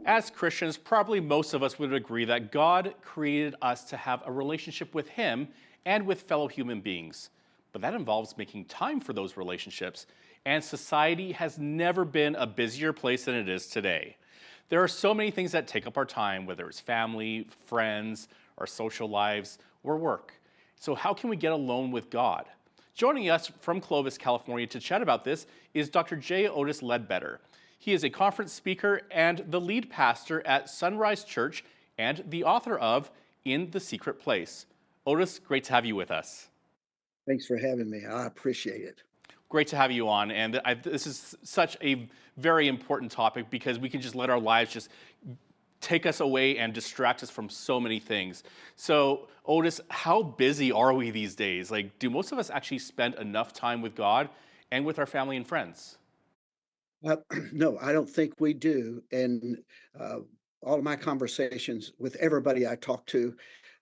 As Christians, probably most of us would agree that God created us to have a relationship with Him and with fellow human beings. But that involves making time for those relationships, and society has never been a busier place than it is today. There are so many things that take up our time, whether it's family, friends, our social lives, or work. So, how can we get alone with God? Joining us from Clovis, California to chat about this is Dr. J. Otis Ledbetter. He is a conference speaker and the lead pastor at Sunrise Church and the author of In the Secret Place. Otis, great to have you with us. Thanks for having me. I appreciate it. Great to have you on. And this is such a very important topic because we can just let our lives just take us away and distract us from so many things. So, Otis, how busy are we these days? Like, do most of us actually spend enough time with God and with our family and friends? No, I don't think we do. And uh, all of my conversations with everybody I talk to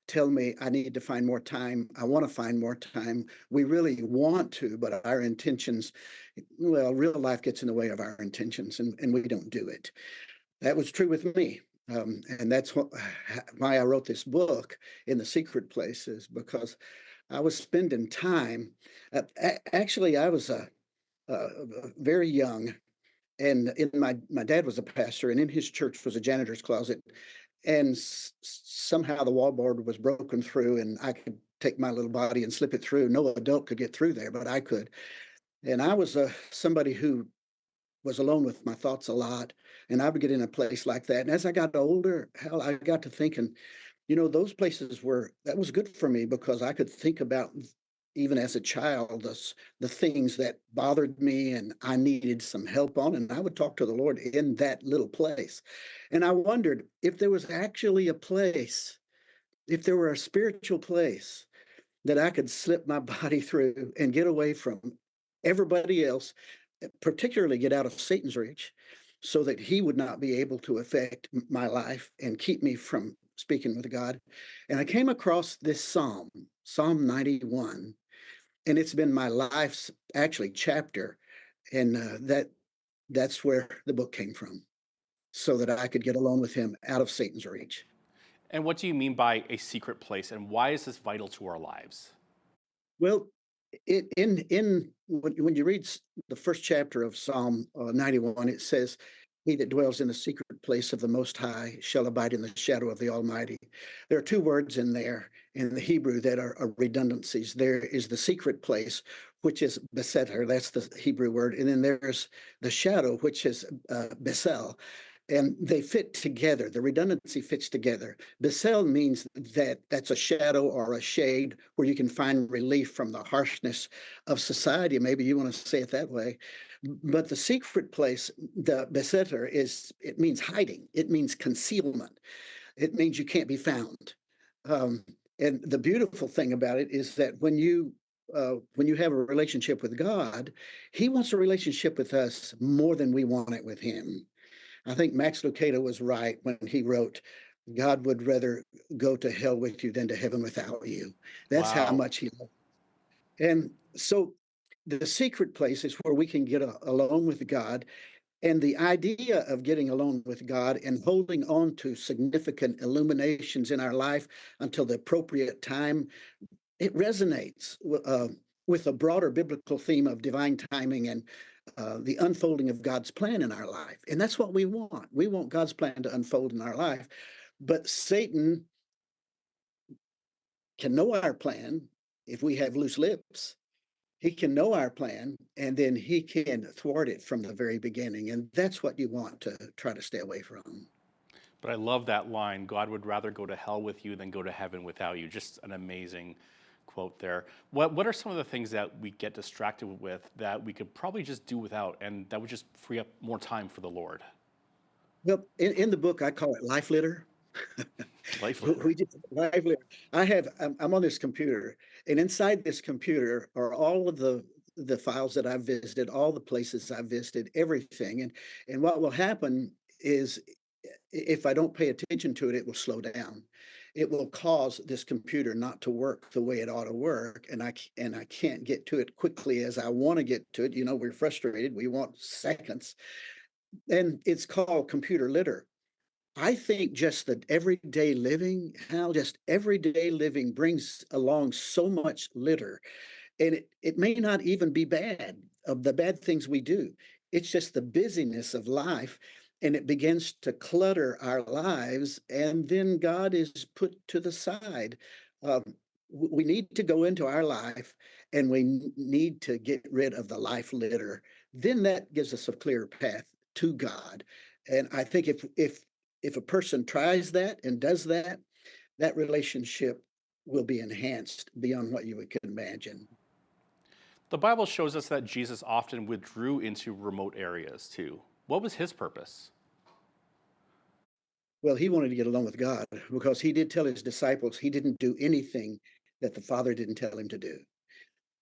tell me I need to find more time. I want to find more time. We really want to, but our intentions, well, real life gets in the way of our intentions and we don't do it. That was true with me. And that's why I wrote this book in the secret places because I was spending time. Actually, I was uh, very young. And in my dad was a pastor, and in his church was a janitor's closet, and somehow the wallboard was broken through, and I could take my little body and slip it through. No adult could get through there, but I could. And I was somebody who was alone with my thoughts a lot, and I would get in a place like that. And as I got older, hell, I got to thinking, those places that was good for me because I could think about, even as a child, the things that bothered me and I needed some help on. And I would talk to the Lord in that little place. And I wondered if there was actually a place, if there were a spiritual place that I could slip my body through and get away from everybody else, particularly get out of Satan's reach, so that he would not be able to affect my life and keep me from speaking with God. And I came across this psalm, Psalm 91, and it's been my life's actually chapter. And that's where the book came from, so that I could get alone with him out of Satan's reach. And what do you mean by a secret place, and why is this vital to our lives? Well, in when you read the first chapter of Psalm 91, it says, "He that dwells in the secret place of the Most High shall abide in the shadow of the Almighty." There are two words in there in the Hebrew that are redundancies. There is the secret place, which is beseter, that's the Hebrew word, and then there's the shadow, which is besel, and they fit together. The redundancy fits together. Besel means that that's a shadow or a shade where you can find relief from the harshness of society. Maybe you want to say it that way. But the secret place, the beseter, it means hiding. It means concealment. It means you can't be found. Um, and the beautiful thing about it is that when you have a relationship with God, He wants a relationship with us more than we want it with Him. I think Max Lucado was right when he wrote, God would rather go to hell with you than to heaven without you. That's how Wow. much he loved. And so the secret place is where we can get alone with God. And the idea of getting alone with God and holding on to significant illuminations in our life until the appropriate time, it resonates with a broader biblical theme of divine timing and the unfolding of God's plan in our life. And that's what we want. We want God's plan to unfold in our life. But Satan can know our plan if we have loose lips. He can know our plan and then he can thwart it from the very beginning. And that's what you want to try to stay away from. But I love that line, God would rather go to hell with you than go to heaven without you. Just an amazing quote there. What are some of the things that we get distracted with that we could probably just do without and that would just free up more time for the Lord? Well, in the book, I call it life litter. Life We leader. just lively. I'm on this computer, and inside this computer are all of the files that I've visited, all the places I've visited, everything. And what will happen is if I don't pay attention to it, it will slow down. It will cause this computer not to work the way it ought to work, and I can't get to it quickly as I want to get to it. We're frustrated. We want seconds, and it's called computer litter. I think just that everyday living, Hal, just everyday living brings along so much litter. And it may not even be bad, of the bad things we do. It's just the busyness of life, and it begins to clutter our lives, and then God is put to the side. Um, we need to go into our life, and we need to get rid of the life litter. Then that gives us a clear path to God. And I think if a person tries that and does that, that relationship will be enhanced beyond what you would could imagine. The Bible shows us that Jesus often withdrew into remote areas too. What was his purpose? Well, he wanted to get along with God because he did tell his disciples he didn't do anything that the Father didn't tell him to do.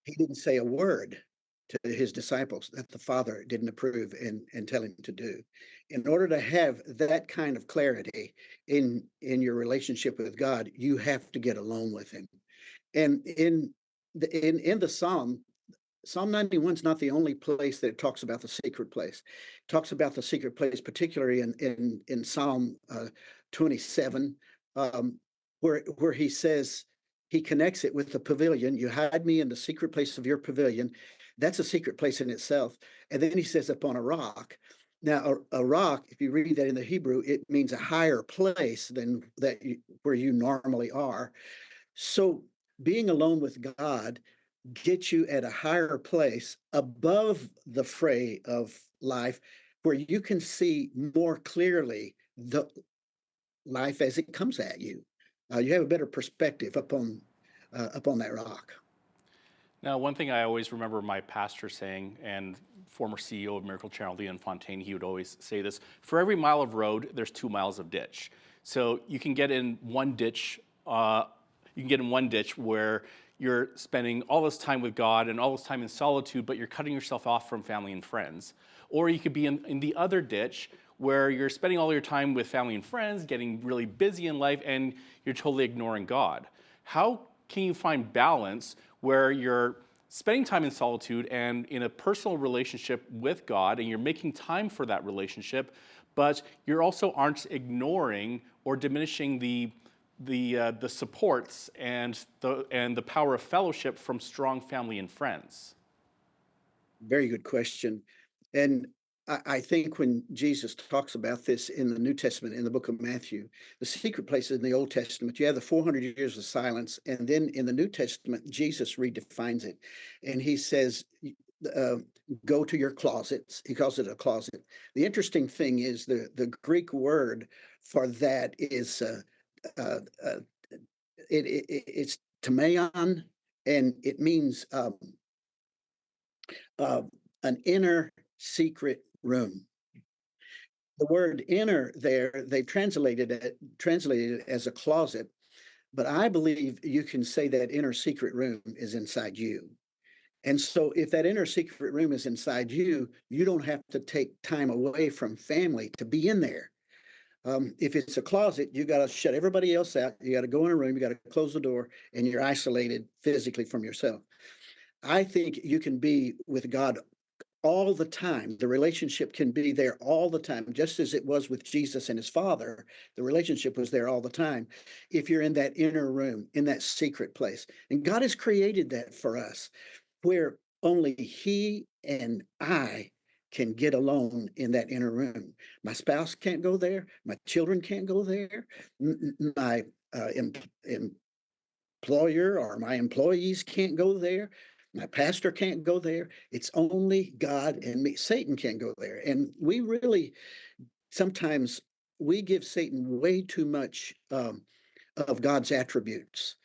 He didn't say a word to his disciples that the Father didn't approve and tell him to do. In order to have that kind of clarity in your relationship with God, you have to get alone with him. And in the Psalm 91 is not the only place that it talks about the secret place. It talks about the secret place, particularly in Psalm 27, um, where he says he connects it with the pavilion. You hide me in the secret place of your pavilion. That's a secret place in itself. And then he says upon a rock. Now, a rock, if you read that in the Hebrew, it means a higher place than where you normally are. So being alone with God gets you at a higher place above the fray of life where you can see more clearly the life as it comes at you. You have a better perspective upon that rock. Now, one thing I always remember my pastor saying, and former CEO of Miracle Channel, Leon Fontaine, he would always say this: for every mile of road, there's 2 miles of ditch. So you can get in one ditch, where you're spending all this time with God and all this time in solitude, but you're cutting yourself off from family and friends. Or you could be in the other ditch where you're spending all your time with family and friends, getting really busy in life, and you're totally ignoring God. How can you find balance where you're spending time in solitude and in a personal relationship with God, and you're making time for that relationship, but you also aren't ignoring or diminishing the supports and the power of fellowship from strong family and friends? Very good question. And I think when Jesus talks about this in the New Testament, in the book of Matthew, the secret place in the Old Testament, you have the 400 years of silence. And then in the New Testament, Jesus redefines it. And he says, uh, go to your closets. He calls it a closet. The interesting thing is the Greek word for that is uh, uh, it's tamaeon, and it means uh, an inner secret room. The word inner there, they translated it as a closet, but I believe you can say that inner secret room is inside you. And so if that inner secret room is inside you, you don't have to take time away from family to be in there. If it's a closet, you got to shut everybody else out. You got to go in a room, you got to close the door, and you're isolated physically from yourself. I think you can be with God all the time. The relationship can be there all the time, just as it was with Jesus and his Father. The relationship was there all the time. If you're in that inner room, in that secret place, and God has created that for us, where only He and I can get alone in that inner room. My spouse can't go there. My children can't go there. My employer or my employees can't go there. My pastor can't go there. It's only God and me. Satan can't go there. And we really sometimes we give Satan way too much of God's attributes.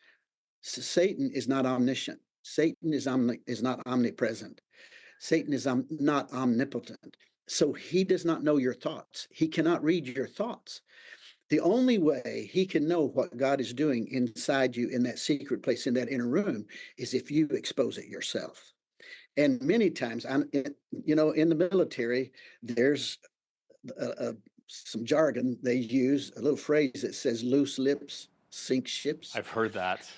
Satan is not omniscient. Satan is not omnipresent. Satan is not omnipotent. So he does not know your thoughts. He cannot read your thoughts. The only way he can know what God is doing inside you in that secret place, in that inner room, is if you expose it yourself. And many times, in the military, there's some jargon they use, a little phrase that says loose lips sink ships. I've heard that.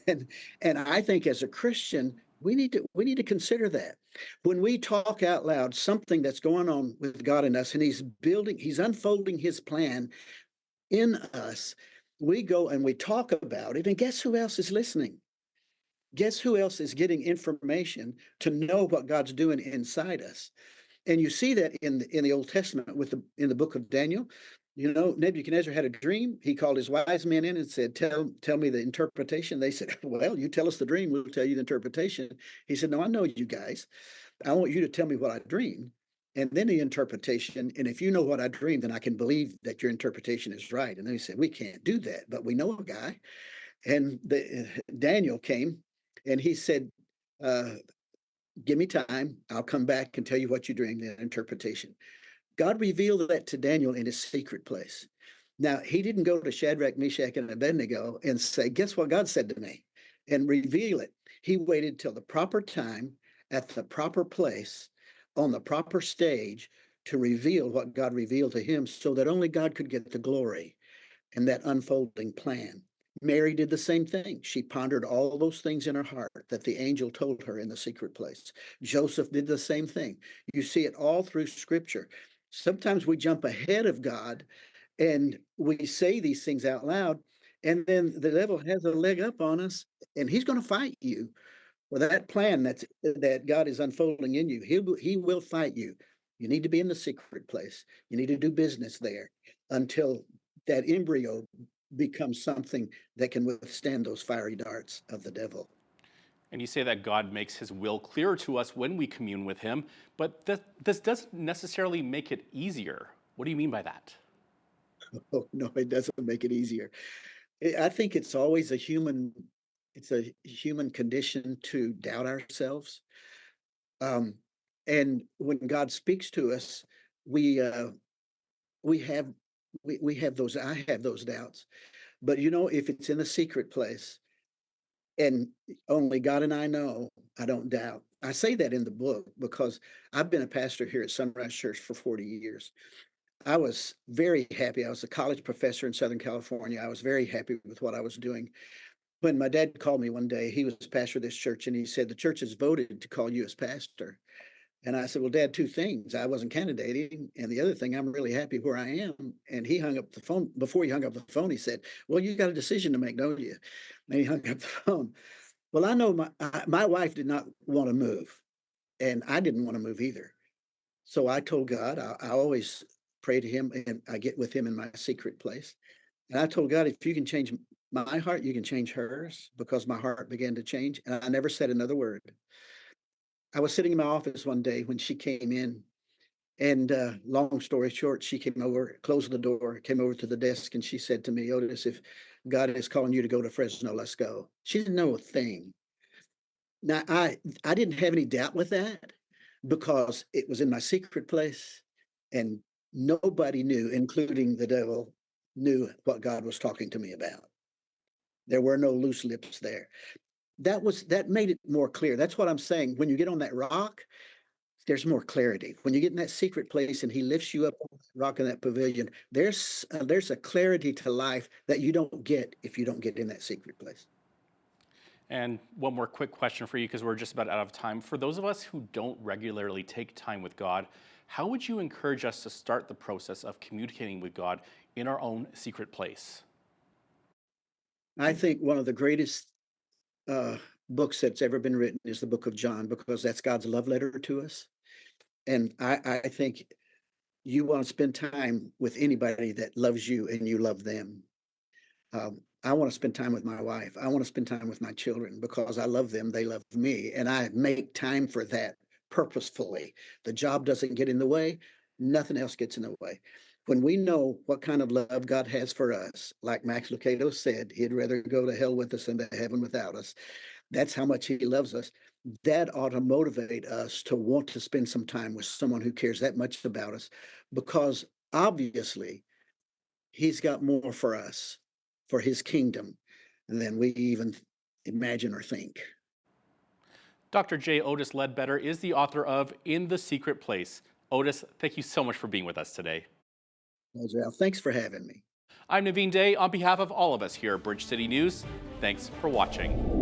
And, and I think as a Christian, We need to consider that. When we talk out loud something that's going on with God in us, and he's unfolding his plan in us, we go and we talk about it, and guess who else is listening? Guess who else is getting information to know what God's doing inside us? And you see that in the Old Testament in the book of Daniel. You know, Nebuchadnezzar had a dream. He called his wise men in and said, Tell me the interpretation. They said, Well, you tell us the dream, we'll tell you the interpretation. He said, No, I know you guys. I want you to tell me what I dreamed, and then the interpretation. And if you know what I dreamed, then I can believe that your interpretation is right. And then he said, We can't do that, but we know a guy. And Daniel came and he said, uh, Give me time. I'll come back and tell you what you dreamed, the interpretation. God revealed that to Daniel in his secret place. Now, he didn't go to Shadrach, Meshach, and Abednego and say, Guess what God said to me? And reveal it. He waited till the proper time, at the proper place, on the proper stage to reveal what God revealed to him so that only God could get the glory and that unfolding plan. Mary did the same thing. She pondered all those things in her heart that the angel told her in the secret place. Joseph did the same thing. You see it all through scripture. Sometimes we jump ahead of God and we say these things out loud, and then the devil has a leg up on us, and he's going to fight you for that plan that God is unfolding in you. He will fight you. You need to be in the secret place. You need to do business there until that embryo becomes something that can withstand those fiery darts of the devil. And you say that God makes his will clearer to us when we commune with him, but this doesn't necessarily make it easier. What do you mean by that? Oh no, it doesn't make it easier. I think it's a human condition to doubt ourselves. Um, and when God speaks to us, we we have we have those I have those doubts. But if it's in the secret place and only God and I know, I don't doubt. I say that in the book because I've been a pastor here at Sunrise Church for 40 years. I was very happy. I was a college professor in Southern California. I was very happy with what I was doing. When my dad called me one day, he was pastor of this church, and he said, The church has voted to call you as pastor. And I said, Well, Dad, two things. I wasn't candidating. And the other thing, I'm really happy where I am. And he hung up the phone. Before he hung up the phone, he said, Well, you got a decision to make, don't you? And he hung up the phone. Well, I know my wife did not want to move, and I didn't want to move either. So I told God, I always pray to him, and I get with him in my secret place. And I told God, if you can change my heart, you can change hers, because my heart began to change. And I never said another word. I was sitting in my office one day when she came in, and long story short, she came over, closed the door, came over to the desk, and she said to me, Otis, if God is calling you to go to Fresno, let's go. She didn't know a thing. Now, I didn't have any doubt with that because it was in my secret place, and nobody knew, including the devil, knew what God was talking to me about. There were no loose lips there. That made it more clear. That's what I'm saying. When you get on that rock, there's more clarity. When you get in that secret place and he lifts you up on that rock in that pavilion, there's a clarity to life that you don't get if you don't get in that secret place. And one more quick question for you, because we're just about out of time. For those of us who don't regularly take time with God, how would you encourage us to start the process of communicating with God in our own secret place? I think one of the greatest uh, books that's ever been written is the book of John, because that's God's love letter to us. And I think you want to spend time with anybody that loves you and you love them. I want to spend time with my wife. I want to spend time with my children because I love them. They love me. And I make time for that purposefully. The job doesn't get in the way, nothing else gets in the way. When we know what kind of love God has for us, like Max Lucado said, he'd rather go to hell with us than to heaven without us. That's how much he loves us. That ought to motivate us to want to spend some time with someone who cares that much about us, because obviously he's got more for us, for his kingdom, than we even imagine or think. Dr. J. Otis Ledbetter is the author of In the Secret Place. Otis, thank you so much for being with us today. Well, thanks for having me. I'm Naveen Day. On behalf of all of us here at Bridge City News, thanks for watching.